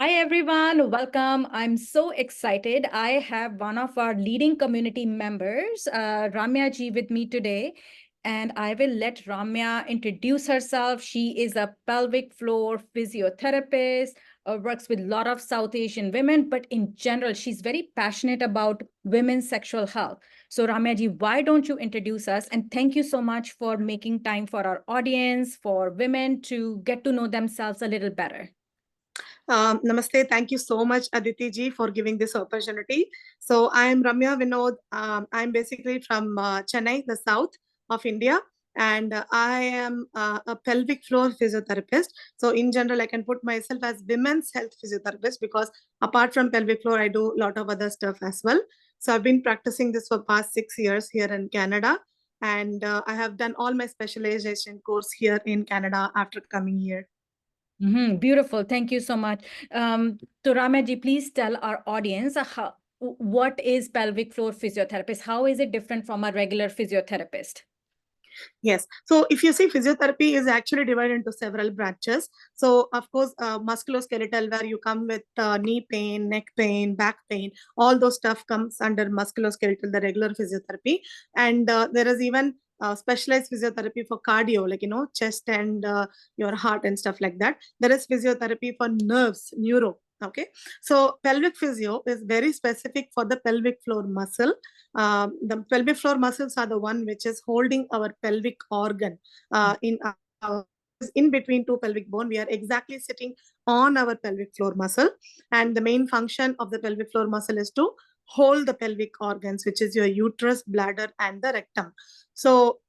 Hi everyone, welcome. I'm so excited. I have one of our leading community members, Ramya ji, with me today, and I will let Ramya introduce herself. She is a pelvic floor physiotherapist, works with a lot of South Asian women, but in general, she's very passionate about women's sexual health. So Ramya ji, why don't you introduce us? And thank you so much for making time for our audience, for women to get to know themselves a little better. Namaste. Thank you so much, Aditi ji, for giving this opportunity. So I am Ramya Vinod. I'm basically from Chennai, the south of India, and I am a pelvic floor physiotherapist. So in general, I can put myself as women's health physiotherapist because apart from pelvic floor, I do a lot of other stuff as well. So I've been practicing this for past 6 years here in Canada, and I have done all my specialization course here in Canada after coming here. Beautiful. Thank you so much. So Ramya ji, please tell our audience what is pelvic floor physiotherapist? How is it different from a regular physiotherapist? Yes. So if you see, physiotherapy is actually divided into several branches. So of course, musculoskeletal, where you come with knee pain, neck pain, back pain, all those stuff comes under musculoskeletal, the regular physiotherapy. And there is even specialized physiotherapy for cardio, like, chest and your heart and stuff like that. There is physiotherapy for nerves, neuro. Okay. So pelvic physio is very specific for the pelvic floor muscle. The pelvic floor muscles are the one which is holding our pelvic organ in our, in between two pelvic bone. We are exactly sitting on our pelvic floor muscle, and the main function of the pelvic floor muscle is to hold the pelvic organs, which is your uterus, bladder, and the rectum. So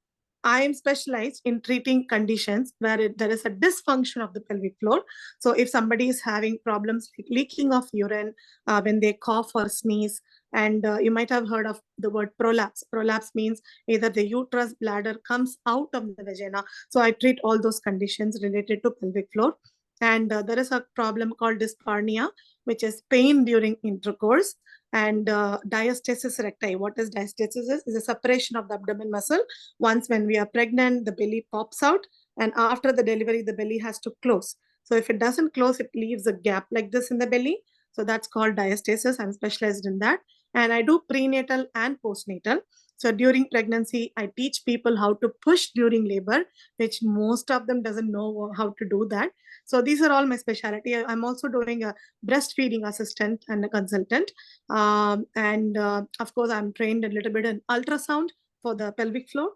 I am specialized in treating conditions where there is a dysfunction of the pelvic floor. So if somebody is having problems like leaking of urine when they cough or sneeze, and you might have heard of the word prolapse. Prolapse means either the uterus, bladder comes out of the vagina. So I treat all those conditions related to pelvic floor. And there is a problem called dyspareunia, which is pain during intercourse, and diastasis recti. What is diastasis? Is a separation of the abdomen muscle. Once when we are pregnant, the belly pops out, and after the delivery, the belly has to close. So if it doesn't close, it leaves a gap like this in the belly. So that's called diastasis. I'm specialized in that. And I do prenatal and postnatal. So during pregnancy, I teach people how to push during labor, which most of them doesn't know how to do that. So these are all my specialty. I'm also doing a breastfeeding assistant and a consultant. And of course, I'm trained a little bit in ultrasound for the pelvic floor.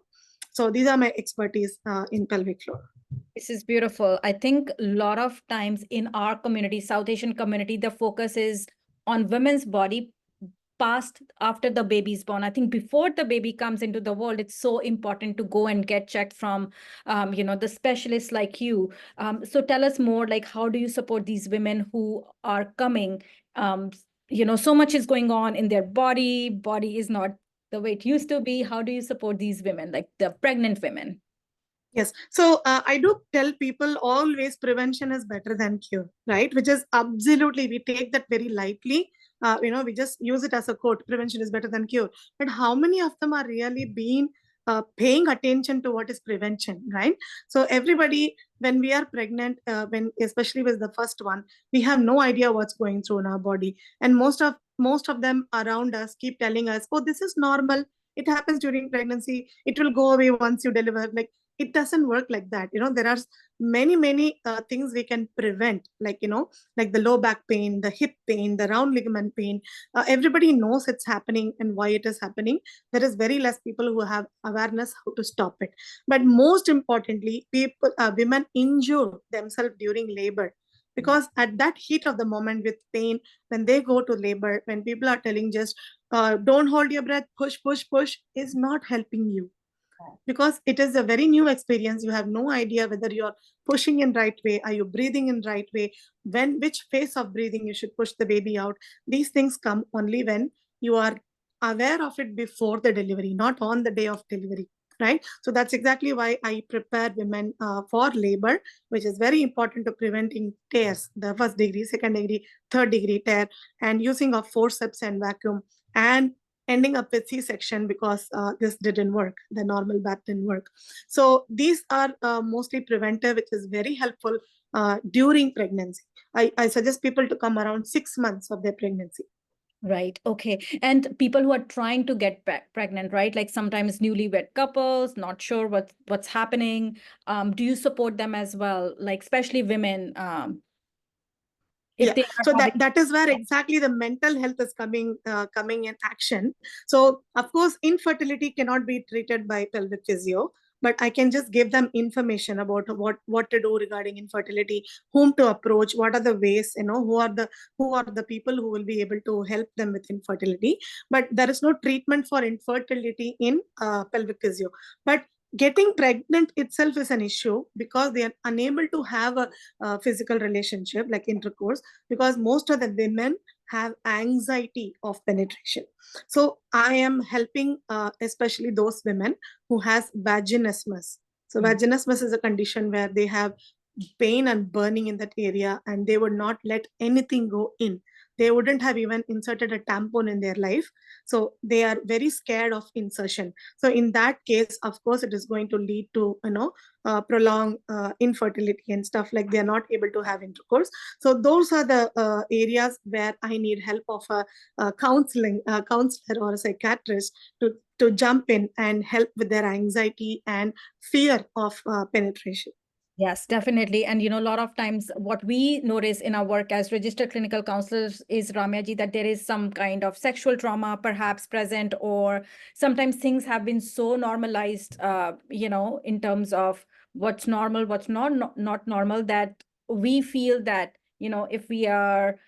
So these are my expertise in pelvic floor. This is beautiful. I think a lot of times in our community, South Asian community, the focus is on women's body past after the baby's born. I think before the baby comes into the world, it's so important to go and get checked from, the specialists like you. So tell us more, like, how do you support these women who are coming? So much is going on in their body. Body is not the way it used to be. How do you support these women, like the pregnant women? Yes. So I do tell people always prevention is better than cure, right? Which is absolutely, we take that very lightly. We just use it as a quote, prevention is better than cure. But how many of them are really being paying attention to what is prevention, right? So everybody, when we are pregnant, when especially with the first one, we have no idea what's going through in our body. And most of them around us keep telling us, oh, this is normal. It happens during pregnancy. It will go away once you deliver. Like, it doesn't work like that. There are many things we can prevent, like the low back pain, the hip pain, the round ligament pain. Everybody knows it's happening and why it is happening. There is very less people who have awareness how to stop it. But most importantly, women injure themselves during labor, because at that heat of the moment with pain, when they go to labor, when people are telling just don't hold your breath, push is not helping you, because it is a very new experience. You have no idea whether you're pushing in right way, are you breathing in right way, when which phase of breathing you should push the baby out. These things come only when you are aware of it before the delivery, not on the day of delivery, right? So that's exactly why I prepare women for labor, which is very important to preventing tears, the first degree, second degree, third degree tear, and using of forceps and vacuum, and ending up with C-section because this didn't work. The normal bath didn't work. So these are mostly preventive, which is very helpful during pregnancy. I suggest people to come around 6 months of their pregnancy. Right. Okay. And people who are trying to get pregnant, right? Like sometimes newlywed couples, not sure what's happening. Do you support them as well? Like especially women, if Yeah, they are so having. that is where exactly the mental health is coming in action. So of course infertility cannot be treated by pelvic physio, but I can just give them information about what to do regarding infertility, whom to approach, what are the ways, who are the people who will be able to help them with infertility. But there is no treatment for infertility in pelvic physio. But getting pregnant itself is an issue because they are unable to have a physical relationship like intercourse, because most of the women have anxiety of penetration. So I am helping especially those women who has vaginismus. So vaginismus is a condition where they have pain and burning in that area, and they would not let anything go in. They wouldn't have even inserted a tampon in their life. So they are very scared of insertion. So in that case, of course, it is going to lead to prolonged infertility and stuff, like they are not able to have intercourse. So those are the areas where I need help of a counselor or a psychiatrist to jump in and help with their anxiety and fear of penetration. Yes, definitely. And, a lot of times what we notice in our work as registered clinical counselors is, Ramya ji, that there is some kind of sexual trauma perhaps present, or sometimes things have been so normalized, in terms of what's normal, what's not normal, that we feel that, if we are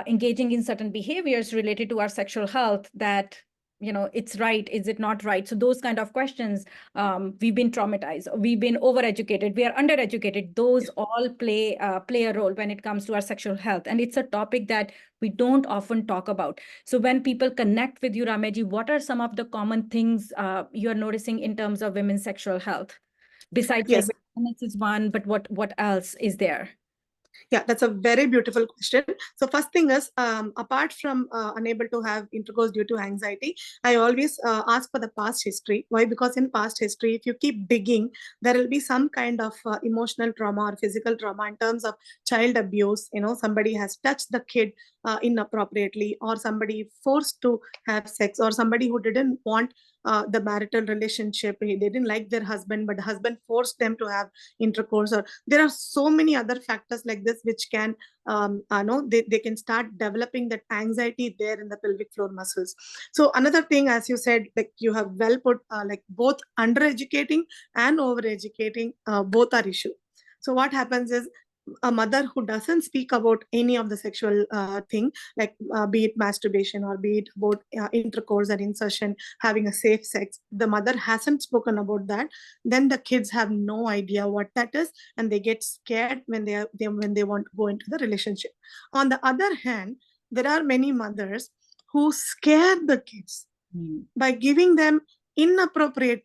engaging in certain behaviors related to our sexual health, that, it's right, is it not right? So those kind of questions, we've been traumatized, we've been overeducated, we are undereducated. Those all play a role when it comes to our sexual health, and it's a topic that we don't often talk about. So when people connect with you, Rameji, what are some of the common things you are noticing in terms of women's sexual health, besides like Yes. vaginismus is one, but what else is there? Yeah, that's a very beautiful question. So first thing is, apart from unable to have intercourse due to anxiety, I always ask for the past history. Why? Because in past history, if you keep digging, there will be some kind of emotional trauma or physical trauma in terms of child abuse. Somebody has touched the kid inappropriately, or somebody forced to have sex, or somebody who didn't want the marital relationship. They didn't like their husband, but the husband forced them to have intercourse. Or there are so many other factors like this which can they can start developing that anxiety there in the pelvic floor muscles. So another thing, as you said, like you have well put, like both undereducating and overeducating, both are issue. So what happens is, a mother who doesn't speak about any of the sexual thing, like be it masturbation or be it about intercourse or insertion, having a safe sex, the mother hasn't spoken about that, then the kids have no idea what that is, and they get scared when they want to go into the relationship. On the other hand, there are many mothers who scare the kids by giving them inappropriate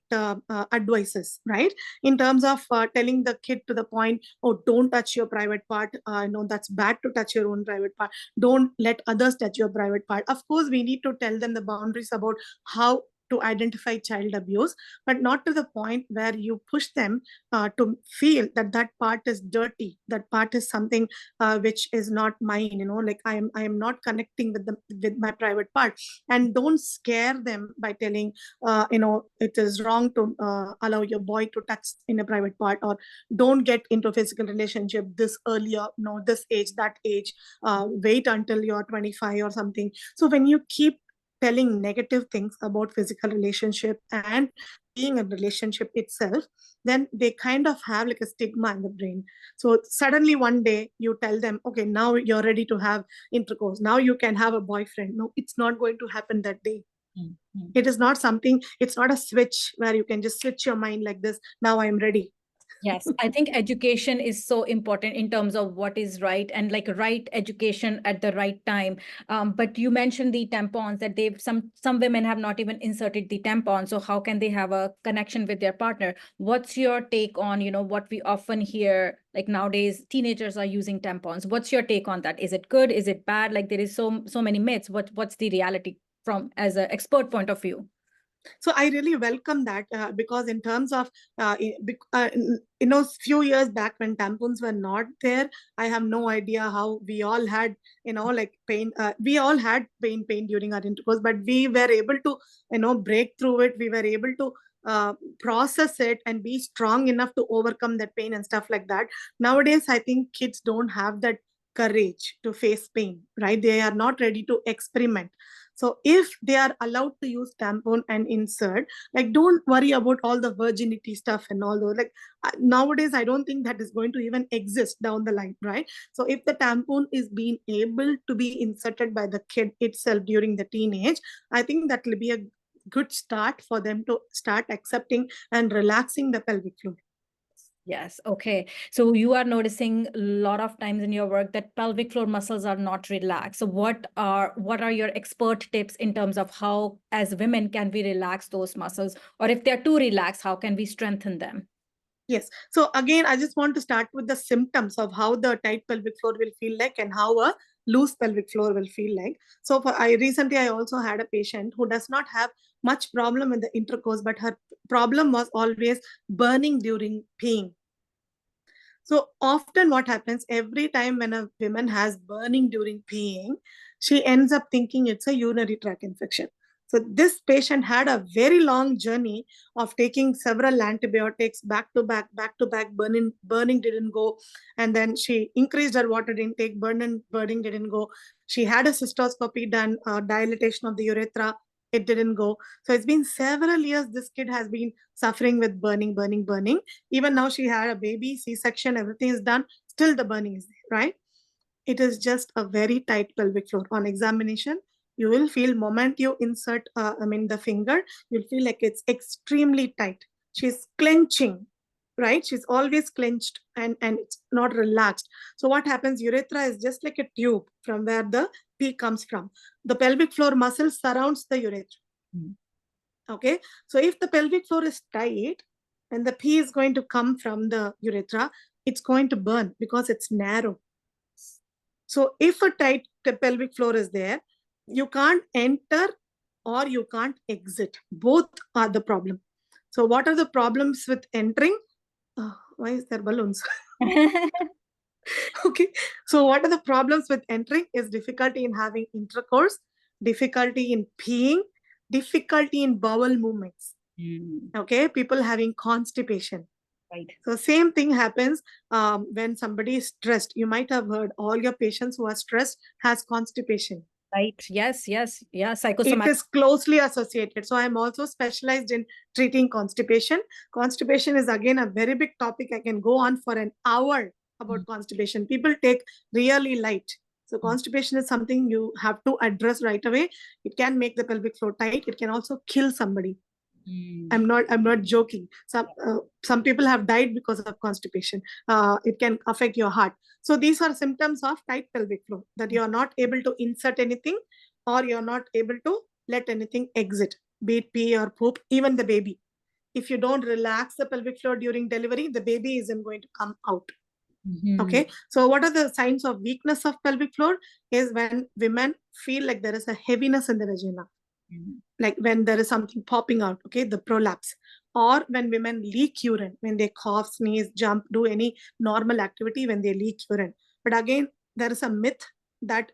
advices, right? In terms of telling the kid to the point, oh, don't touch your private part. No, that's bad to touch your own private part. Don't let others touch your private part. Of course, we need to tell them the boundaries about how to identify child abuse, but not to the point where you push them to feel that that part is dirty, that part is something which is not mine. Like I am not connecting with my private part. And don't scare them by telling it is wrong to allow your boy to touch in a private part, or don't get into a physical relationship this earlier, no, this age, that age, wait until you're 25 or something. So when you keep telling negative things about physical relationship and being a relationship itself, then they kind of have like a stigma in the brain. So suddenly one day you tell them, okay, now you're ready to have intercourse, now you can have a boyfriend. No, it's not going to happen that day. It is not something, it's not a switch where you can just switch your mind like this, now I'm ready. Yes, I think education is so important in terms of what is right, and like right education at the right time. But you mentioned the tampons, that some women have not even inserted the tampon. So how can they have a connection with their partner? What's your take on, what we often hear, like nowadays teenagers are using tampons? What's your take on that? Is it good? Is it bad? Like there is so many myths. What's the reality? from as an expert point of view? So I really welcome that because in terms of you know, few years back when tampons were not there, I have no idea how we all had, you know, like pain. We all had pain during our intercourse, but we were able to, you know, break through it. We were able to process it and be strong enough to overcome that pain and stuff like that. Nowadays, I think kids don't have that courage to face pain, right? They are not ready to experiment. So if they are allowed to use tampon and insert, like don't worry about all the virginity stuff and all those. Like nowadays, I don't think that is going to even exist down the line, right? So if the tampon is being able to be inserted by the kid itself during the teenage, I think that will be a good start for them to start accepting and relaxing the pelvic floor. Yes. Okay. So you are noticing a lot of times in your work that pelvic floor muscles are not relaxed. So what are your expert tips in terms of how, as women, can we relax those muscles? Or if they're too relaxed, how can we strengthen them? Yes. So again, I just want to start with the symptoms of how the tight pelvic floor will feel like and how a loose pelvic floor will feel like. So I also had a patient who does not have much problem with the intercourse, but her problem was always burning during peeing. So often what happens every time when a woman has burning during peeing, she ends up thinking it's a urinary tract infection. So this patient had a very long journey of taking several antibiotics back to back, burning didn't go. And then she increased her water intake, burning didn't go. She had a cystoscopy done, dilatation of the urethra, it didn't go. So it's been several years this kid has been suffering with burning. Even now she had a baby, C-section, everything is done. Still the burning is there, right? It is just a very tight pelvic floor. On examination, you will feel moment you insert, the finger, you'll feel like it's extremely tight. She's clenching, right? She's always clenched and it's not relaxed. So what happens? Urethra is just like a tube from where the pee comes from. The pelvic floor muscle surrounds the urethra. Mm. Okay. So if the pelvic floor is tight and the pee is going to come from the urethra, it's going to burn because it's narrow. So if a tight pelvic floor is there, you can't enter or you can't exit. Both are the problem. So what are the problems with entering? Why is there balloons? Okay. So what are the problems with entering is difficulty in having intercourse, difficulty in peeing, difficulty in bowel movements. Okay. People having constipation. Right. So same thing happens when somebody is stressed. You might have heard all your patients who are stressed has constipation. Right. Yes. Yeah. It Psychosomatic. is closely associated. So I'm also specialized in treating constipation. Constipation is again a very big topic. I can go on for an hour about constipation. People take really light. So constipation is something you have to address right away. It can make the pelvic floor tight. It can also kill somebody. I'm not joking. Some people have died because of constipation. It can affect your heart. So these are symptoms of tight pelvic floor, that you are not able to insert anything or you're not able to let anything exit, be it pee or poop, even the baby. If you don't relax the pelvic floor during delivery, the baby isn't going to come out. Okay. So what are the signs of weakness of pelvic floor? Is when women feel like there is a heaviness in the vagina. Like when there is something popping out, okay, the prolapse, or when women leak urine, when they cough, sneeze, jump, do any normal activity, when they leak urine. But again, there is a myth that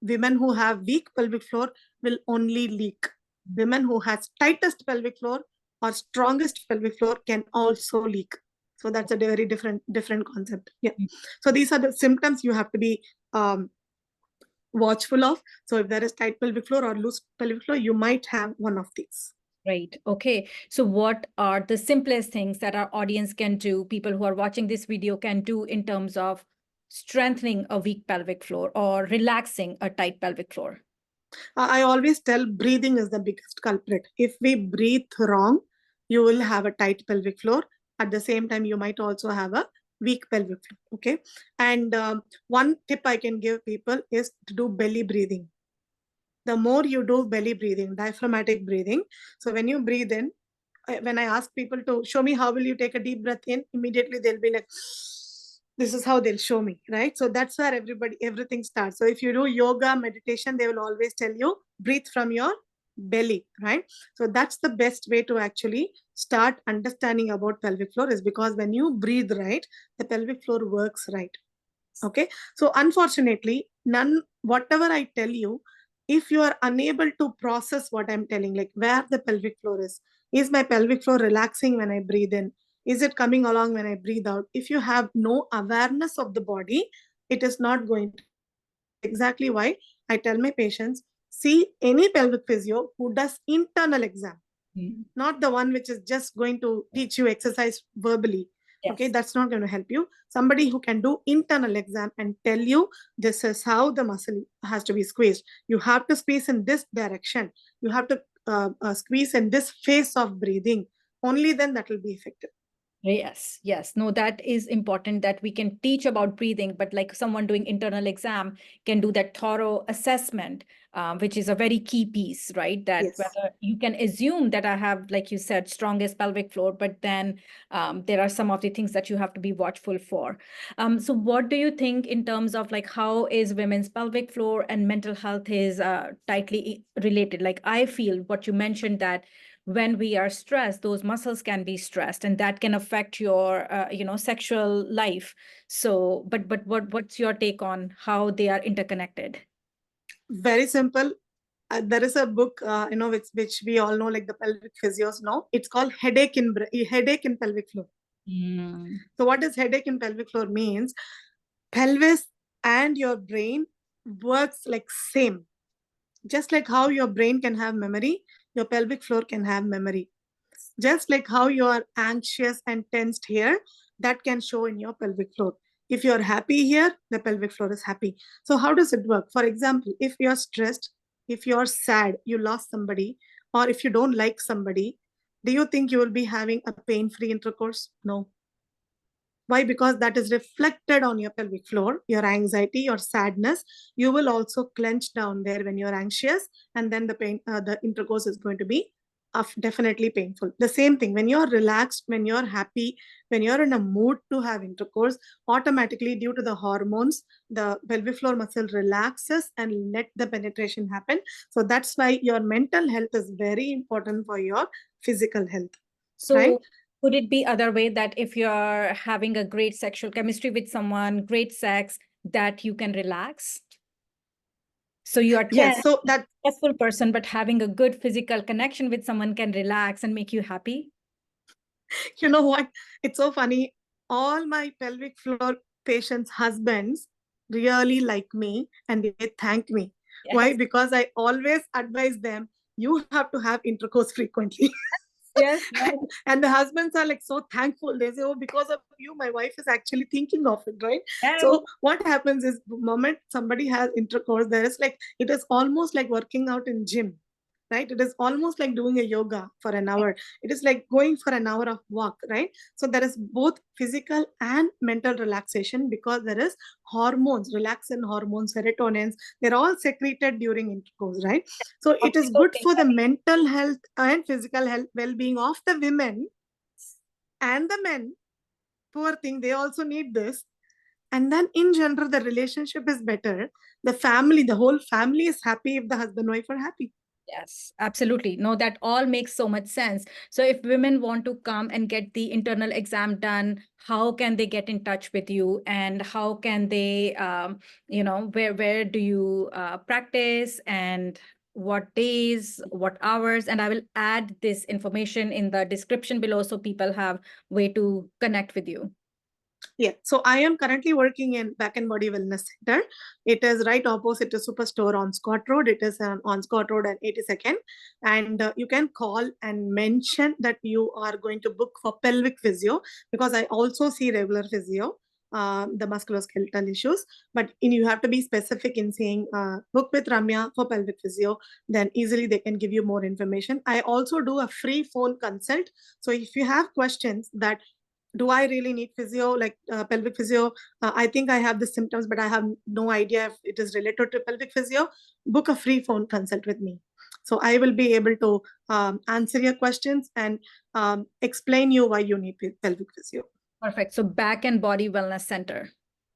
women who have weak pelvic floor will only leak. Women who has tightest pelvic floor or strongest pelvic floor can also leak. So that's a very different concept. Yeah. So these are the symptoms you have to be watchful of. So if there is tight pelvic floor or loose pelvic floor, you might have one of these. Right. Okay. So what are the simplest things that our audience can do, people who are watching this video can do in terms of strengthening a weak pelvic floor or relaxing a tight pelvic floor? I always tell breathing is the biggest culprit. If we breathe wrong, you will have a tight pelvic floor. At the same time, you might also have a weak pelvic floor. Okay. And one tip I can give people is to do belly breathing. The more you do belly breathing, diaphragmatic breathing. So when you breathe in, when I ask people to show me how will you take a deep breath in, immediately they'll be like, this is how they'll show me, right? So that's where everything starts. So if you do yoga, meditation, they will always tell you breathe from your belly, right? So that's the best way to actually start understanding about pelvic floor, is because when you breathe right, the pelvic floor works right. Okay. So unfortunately, whatever I tell you, if you are unable to process what I'm telling, like where the pelvic floor is my pelvic floor relaxing when I breathe in, is it coming along when I breathe out? If you have no awareness of the body, it is not going to help you. That is exactly why I tell my patients, see any pelvic physio who does internal exam, not the one which is just going to teach you exercise verbally. Okay, Yes. that's not going to help you. Somebody who can do internal exam and tell you this is how the muscle has to be squeezed. You have to squeeze in this direction. You have to squeeze in this phase of breathing. Only then that will be effective. Yes, yes. No, that is important that we can teach about breathing, but like someone doing internal exam can do that thorough assessment, which is a very key piece, right? That Yes. whether you can assume that I have, like you said, strongest pelvic floor, but then there are some of the things that you have to be watchful for. So what do you think in terms of like how is women's pelvic floor and mental health is tightly related? Like I feel what you mentioned that when we are stressed, those muscles can be stressed, and that can affect your, sexual life. So, but what's your take on how they are interconnected? Very simple. There is a book, which we all know, like the pelvic physios know. It's called headache in pelvic floor. Mm. So what does headache in pelvic floor means? Pelvis and your brain works like same. Just like how your brain can have memory, your pelvic floor can have memory. Just like how you are anxious and tensed here, that can show in your pelvic floor. If you're happy here, the pelvic floor is happy. So how does it work? For example, if you're stressed, if you're sad, you lost somebody, or if you don't like somebody, do you think you will be having a pain-free intercourse? No. Why? Because that is reflected on your pelvic floor, your anxiety, your sadness. You will also clench down there when you're anxious, and then the intercourse is going to be definitely painful. The same thing when you're relaxed, when you're happy, when you're in a mood to have intercourse, automatically due to the hormones, the pelvic floor muscle relaxes and let the penetration happen. So that's why your mental health is very important for your physical health, right? So could it be other way that if you're having a great sexual chemistry with someone, great sex, that you can relax? So you are Yes. tense, So that stressful person, but having a good physical connection with someone can relax and make you happy? you know what? It's so funny. All my pelvic floor patients' husbands really like me and they thank me. Why? Yes, Because I always advise them, you have to have intercourse frequently. yes, yes, And the husbands are like so thankful. They say, oh, because of you, my wife is actually thinking of it, right? yes. So what happens is the moment somebody has intercourse, there is like, it is almost like working out in gym, right? It is almost like doing a yoga for an hour. It is like going for an hour of walk, right? So there is both physical and mental relaxation because there is hormones, relaxin hormones, serotonins, they're all secreted during intercourse, right? So it is good Oxytocin, for the mental health and physical health well-being of the women and the men. Poor thing, they also need this. And then in general, the relationship is better. The family, the whole family is happy if the husband and wife are happy. yes, absolutely. No, that all makes so much sense. So if women want to come and get the internal exam done, how can they get in touch with you, and how can they, where do you practice, and what days, what hours? And I will add this information in the description below so people have way to connect with you. Yeah, so I am currently working in Back and Body Wellness Center. It is right opposite to Superstore on Scott Road. It is on Scott Road and 82nd. And you can call and mention that you are going to book for pelvic physio because I also see regular physio, the musculoskeletal issues. But you have to be specific in saying book with Ramya for pelvic physio. Then easily they can give you more information. I also do a free phone consult. So if you have questions that do I really need physio, like pelvic physio? I think I have the symptoms, but I have no idea if it is related to pelvic physio. Book a free phone consult with me. So I will be able to answer your questions and explain you why you need pelvic physio. Perfect. So Back and Body Wellness Center.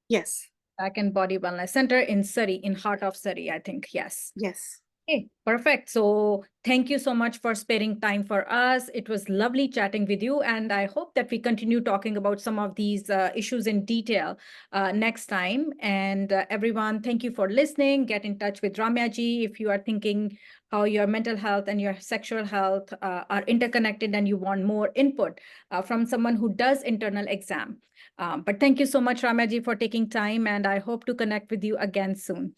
Yes. Back and Body Wellness Center in Surrey, in heart of Surrey, I think. Yes. Yes. Okay, perfect. So thank you so much for sparing time for us. It was lovely chatting with you, and I hope that we continue talking about some of these issues in detail next time. And everyone, thank you for listening. Get in touch with Ramya ji if you are thinking how your mental health and your sexual health are interconnected and you want more input from someone who does internal exam. But thank you so much, Ramya ji, for taking time, and I hope to connect with you again soon.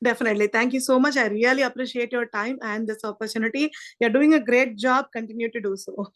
Definitely. Thank you so much. I really appreciate your time and this opportunity. You're doing a great job. Continue to do so.